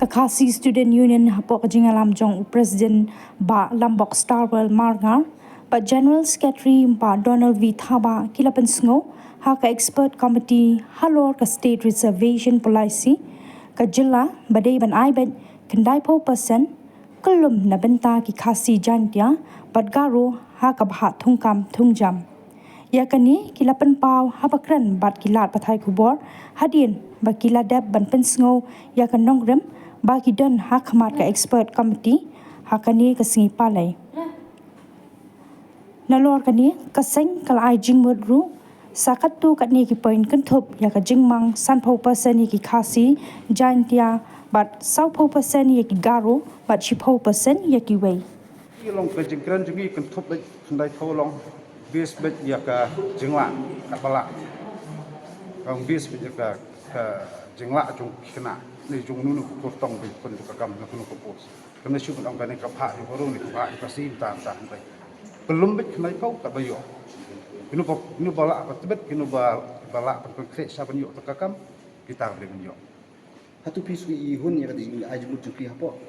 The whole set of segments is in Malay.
Khasi Student Union hapok jingalam jong President ba Lambok Starwell Margar, ba General Secretary ba Donald V Thaba kilapan sngo ha ka expert committee halor ka state reservation policy ka jilla badai ban aiben kendai po persen kyllum na benta ki Khasi-Jaintia bat Garo ha ka bha thungkam thungjam ya kani kilapan pau habakran bat kilat pathai kubor hadin ba kiladab ban pensngo ya kan nongrem ba kidan ha khamat ka expert committee ha kani ka singi palai nalor kani ka seng kal ai jingmut ru sakat tu kat ni ki point kan thop ya ka jingmang san pho persen ki Khasi-Jaintia bat sau pho persen ki Garo bat chi pho persen ki wei long ke jingkran jungi kan thop le khandai tholong bis bet ya ka jingla ka bala kang bis bet ya ka jingla jung khna ni jung nu ko tong bi kon ka kam na ko pos kam na shu kan ka ni ka pha ni ko ro ni ka ka sim ta ta bai belum bet khandai pau ka bayo inu bala ka tebet inu bala ka kre sa ban yo ka kam kita le ban yo hatu pisu I hun ya di ajmut juki hapo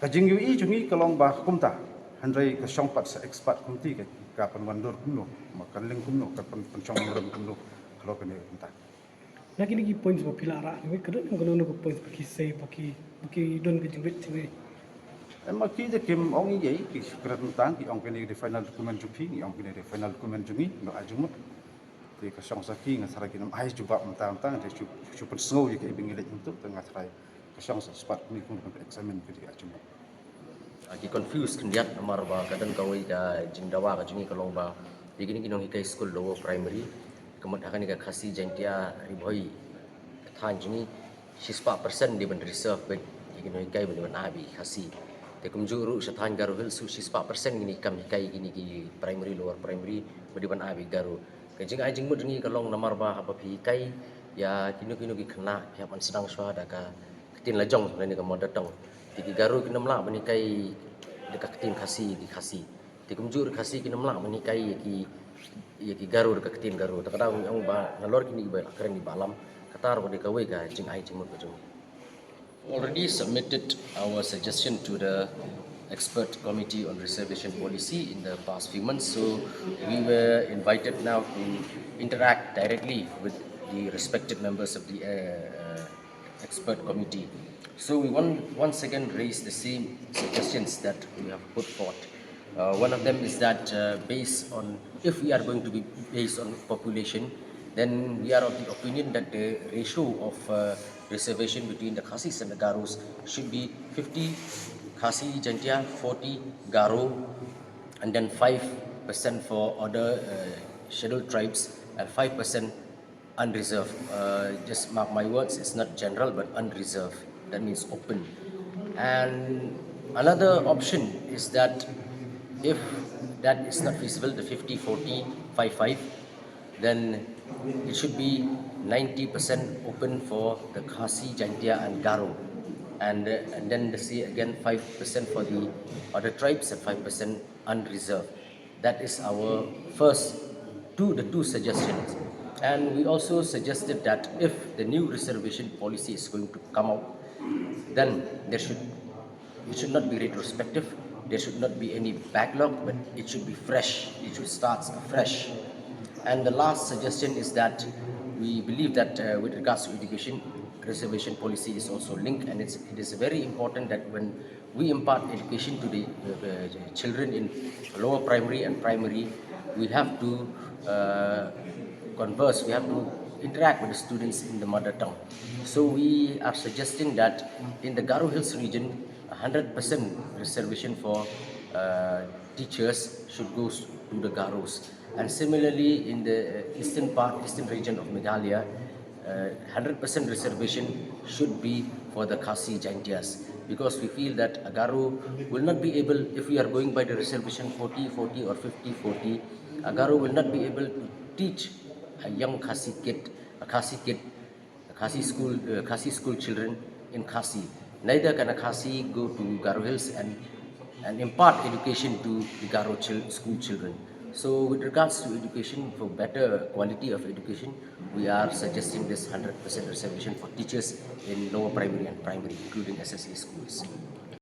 ka jing yu I jungi kalong ba kumta handrai ka shongpat sa expert kumti ka panwandur kumno makan ling kumno ka panchong ram kumno kalau kene kumta lagi ni points ba pilara ni kadang kalau no points baki say baki don ke jingwit ni emma ki de kim ong ye ki krat tang ki ong kene de final document jupi ni ong kene de final document jungi no ajumut de ka shong sa ki ngasara ki nam ai juba mta de chu pun snow ye ke bingile untuk tengah sarai ka shong sa spot ni kun examine ki de ajumut ki confused kendiat amar ba kadang kawai ka jingdawa ka jingi kalong ba begini kinong hikai school lower primary kemudian akan ka Khasi-Jaintia riboi than jingi shispa persen di ban reserve bet kinong hikai ban abi khasi te kumjuru sathan Garo hil su shispa persen gini kam hikai gini ki primary lower primary badi ban abi Garo ka jing ai jingmut jingi kalong namar ba haba hikai ya kinu ki kena pihak man sedang swada ka ketin lajong sebenarnya ka modatong di Garo kinamla menikai dekat ketin Khasi di Khasi di kumjur Khasi kinamla menikai ki Garo dekat ketin Garo takadang yang ba nalor kini ba keren di balam katar ba de kawai ga jing ai jingmut ba jing already submitted our suggestion to the expert committee on reservation policy in the past few months, so we were invited now to interact directly with the respected members of the expert committee. So we once again raise the same suggestions that we have put forth. One of them is that based on, if we are going to be based on population, then we are of the opinion that the ratio of reservation between the Khasis and the Garos should be 50 Khasi-Jaintia, 40 Garo, and then 5% for other scheduled tribes and 5% unreserved. Just mark my words, it's not general but unreserved. That means open. And another option is that if that is not feasible, the 50, 40, 5, then it should be 90% open for the Khasi-Jaintia and Garo. And then the say again 5% for the other tribes and 5% unreserved. That is our first the two suggestions. And we also suggested that if the new reservation policy is going to come out, then it should not be retrospective, there should not be any backlog, but it should be fresh, it should start fresh. And the last suggestion is that we believe that with regards to education, reservation policy is also linked, and it is very important that when we impart education to the children in lower primary and primary, we have to converse, we have to interact with the students in the mother tongue. So we are suggesting that in the Garo Hills region, 100% reservation for teachers should go to the Garos. And similarly, in the eastern region of Meghalaya, 100% reservation should be for the Khasi-Jaintias, because we feel that a Garo will not be able, if we are going by the reservation 40 or 50-40, a Garo will not be able to teach a young Khasi school children in Khasi. Neither can a Khasi go to Garo Hills and impart education to the Garo school children. So with regards to education, for better quality of education, we are suggesting this 100% reservation for teachers in lower primary and primary, including SSA schools.